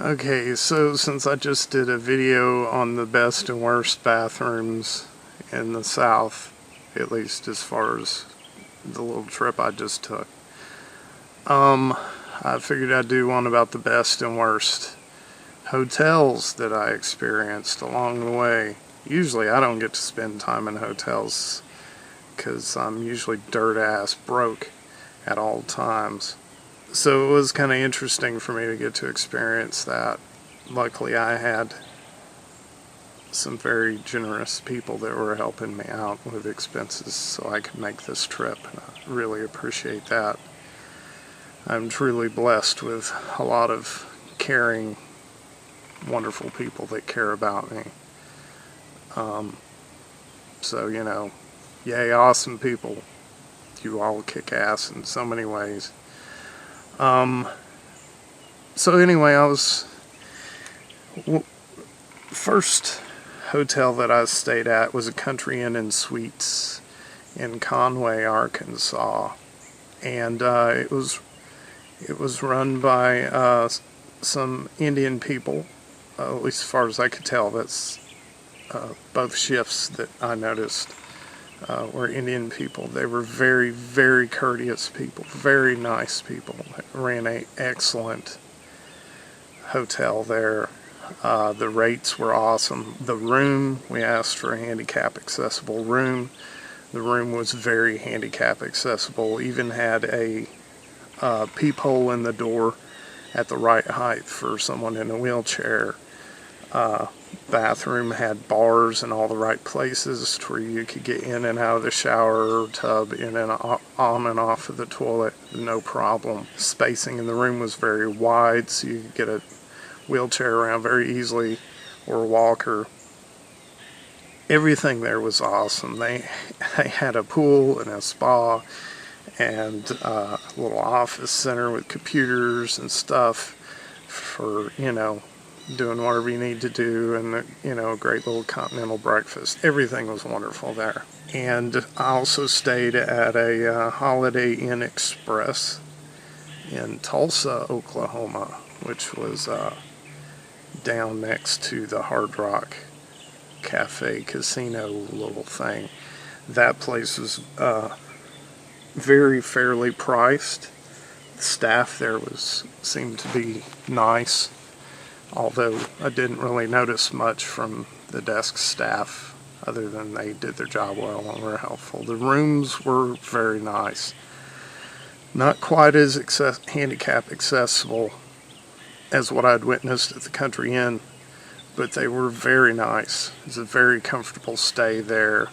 Okay, so since I just did a video on the best and worst bathrooms in the South, at least as far as the little trip I just took, I figured I'd do one about the best and worst hotels that I experienced along the way. Usually I don't get to spend time in hotels because I'm usually dirt-ass broke at all times. So it was kind of interesting for me to get to experience that. Luckily I had some very generous people that were helping me out with expenses so I could make this trip, and I really appreciate that. I'm truly blessed with a lot of caring, wonderful people that care about me. So, you know, yay, awesome people. You all kick ass in so many ways. So anyway, first hotel that I stayed at was a Country Inn and Suites in Conway, Arkansas, and it was run by some Indian people, at least as far as I could tell. That's both shifts that I noticed were Indian people. They were very, very courteous people, very nice people. Ran an excellent hotel there. The rates were awesome. The room, we asked for a handicap accessible room. The room was very handicap accessible. Even had a peephole in the door at the right height for someone in a wheelchair. Bathroom had bars in all the right places to where you could get in and out of the shower or tub, in and on and off of the toilet, no problem. Spacing in the room was very wide, so you could get a wheelchair around very easily, or a walker. Everything there was awesome. They had a pool and a spa and a little office center with computers and stuff for, you know, doing whatever you need to do, and, you know, a great little continental breakfast. Everything was wonderful there. And I also stayed at a Holiday Inn Express in Tulsa, Oklahoma, which was down next to the Hard Rock Cafe Casino little thing. That place was very fairly priced. The staff there seemed to be nice, although I didn't really notice much from the desk staff other than they did their job well and were helpful. The rooms were very nice. Not quite as handicap accessible as what I'd witnessed at the Country Inn, but they were very nice. It was a very comfortable stay there.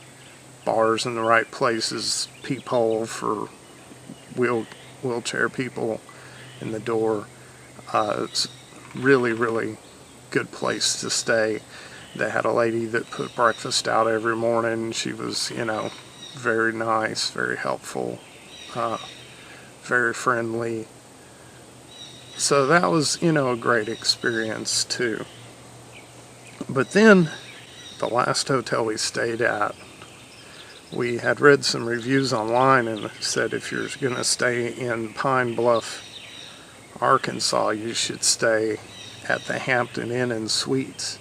Bars in the right places, peephole for wheelchair people in the door. It's really, really good place to stay. They had a lady that put breakfast out every morning. She was, you know, very nice, very helpful, very friendly. So that was, you know, a great experience too. But then, the last hotel we stayed at, we had read some reviews online, and it said if you're going to stay in Pine Bluff, Arkansas, you should stay at the Hampton Inn and Suites.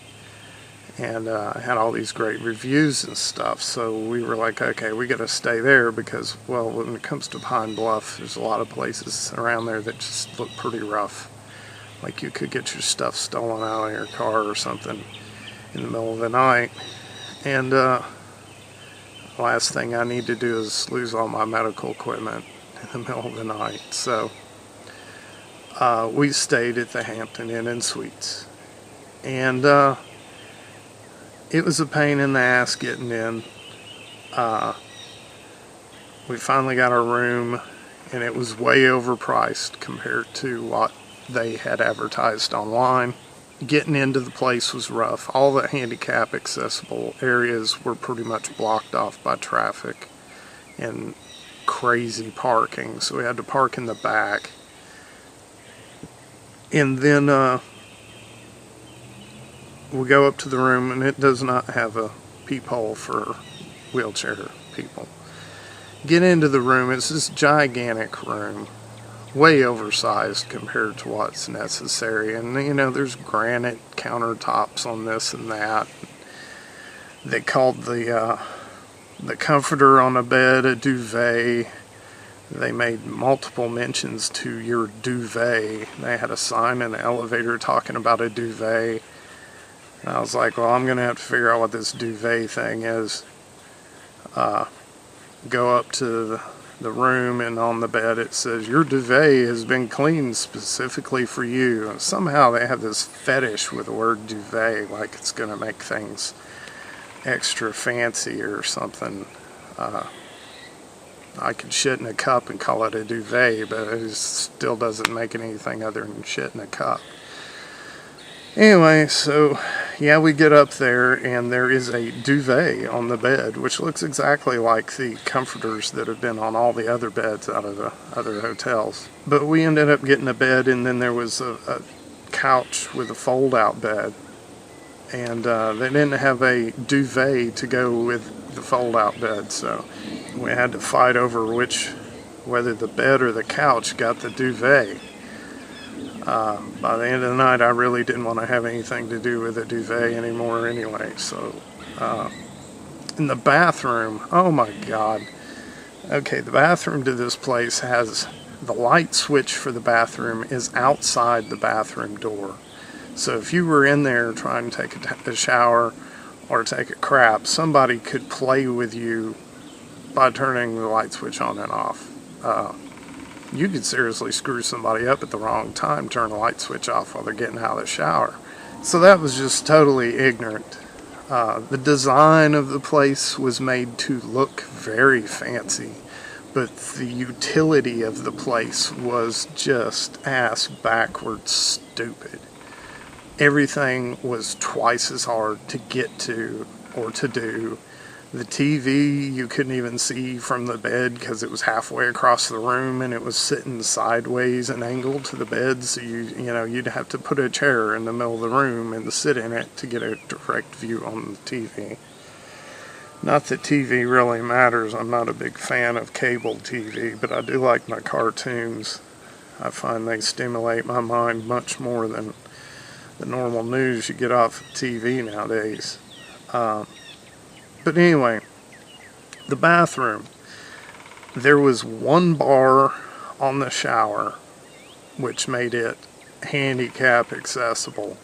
And had all these great reviews and stuff, so we were like, okay, we got to stay there because, well, when it comes to Pine Bluff, there's a lot of places around there that just look pretty rough. Like you could get your stuff stolen out of your car or something in the middle of the night. And last thing I need to do is lose all my medical equipment in the middle of the night. So we stayed at the Hampton Inn and Suites. And it was a pain in the ass getting in. We finally got our room, and it was way overpriced compared to what they had advertised online. Getting into the place was rough. All the handicap accessible areas were pretty much blocked off by traffic and crazy parking, so we had to park in the back. And then we go up to the room, and it does not have a peephole for wheelchair people. Get into the room. It's this gigantic room way oversized compared to what's necessary. And there's granite countertops on this and that. They called the comforter on a bed a duvet. They made multiple mentions to your duvet. They had a sign in the elevator talking about a duvet. And I was like, well, I'm going to have to figure out what this duvet thing is. Go up to the room, and on the bed it says, your duvet has been cleaned specifically for you. And somehow they have this fetish with the word duvet, like it's going to make things extra fancy or something. I could shit in a cup and call it a duvet, but it still doesn't make it anything other than shit in a cup. Anyway, so yeah, we get up there and there is a duvet on the bed, which looks exactly like the comforters that have been on all the other beds out of the other hotels. But we ended up getting a bed, and then there was a couch with a fold-out bed. And they didn't have a duvet to go with the fold-out bed, so we had to fight over whether the bed or the couch got the duvet. By the end of the night, I really didn't want to have anything to do with a duvet anymore anyway. So, in the bathroom, oh my God. Okay, the bathroom to this place has the light switch for the bathroom is outside the bathroom door. So if you were in there trying to take a shower or take a crap, somebody could play with you by turning the light switch on and off. You could seriously screw somebody up at the wrong time, turn the light switch off while they're getting out of the shower. So that was just totally ignorant. The design of the place was made to look very fancy, but the utility of the place was just ass backwards stupid. Everything was twice as hard to get to or to do. The TV you couldn't even see from the bed because it was halfway across the room and it was sitting sideways and angled to the bed, so you'd have to put a chair in the middle of the room and sit in it to get a direct view on the TV. Not that TV really matters. I'm not a big fan of cable TV, but I do like my cartoons. I find they stimulate my mind much more than the normal news you get off of TV nowadays. But anyway, the bathroom. There was one bar on the shower, which made it handicap accessible,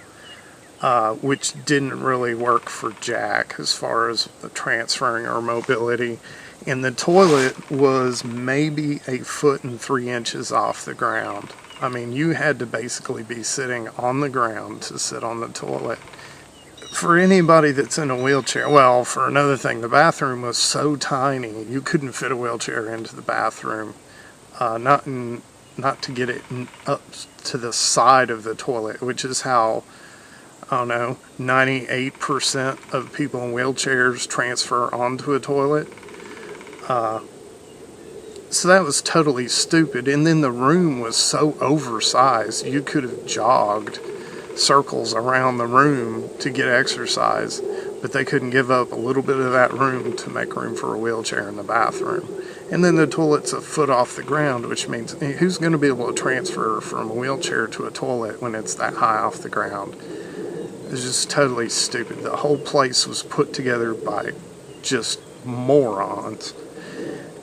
which didn't really work for Jack as far as the transferring or mobility. And the toilet was maybe 1.3 feet off the ground. I mean, you had to basically be sitting on the ground to sit on the toilet. For anybody that's in a wheelchair, well, for another thing, the bathroom was so tiny, you couldn't fit a wheelchair into the bathroom. Not to get it up to the side of the toilet, which is how, I don't know, 98% of people in wheelchairs transfer onto a toilet. So that was totally stupid. And then the room was so oversized, you could have jogged circles around the room to get exercise, but they couldn't give up a little bit of that room to make room for a wheelchair in the bathroom. And then the toilet's 1 foot off the ground, which means who's going to be able to transfer from a wheelchair to a toilet when it's that high off the ground? It's just totally stupid. The whole place was put together by just morons.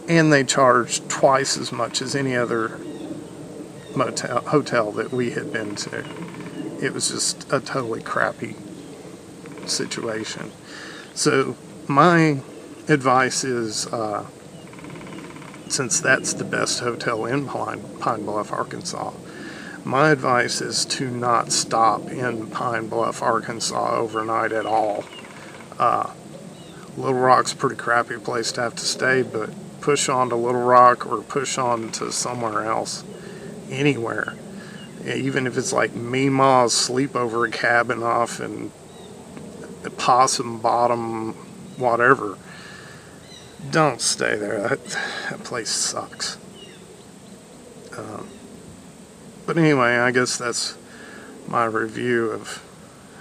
And they charged twice as much as any other hotel that we had been to. It was just a totally crappy situation. So my advice is, since that's the best hotel in Pine Bluff, Arkansas, my advice is to not stop in Pine Bluff, Arkansas overnight at all. Little Rock's a pretty crappy place to have to stay, but push on to Little Rock or push on to somewhere else, anywhere. Even if it's like Meemaw's sleepover cabin off in Possum Bottom, whatever. Don't stay there. That place sucks. But anyway, I guess that's my review of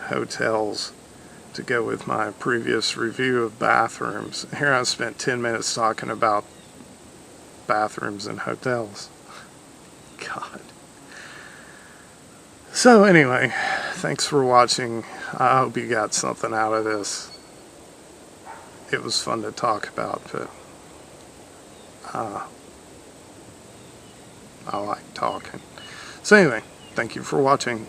hotels to go with my previous review of bathrooms. Here I spent 10 minutes talking about bathrooms in hotels. God. So anyway, thanks for watching. I hope you got something out of this. It was fun to talk about, but I like talking. So anyway, thank you for watching.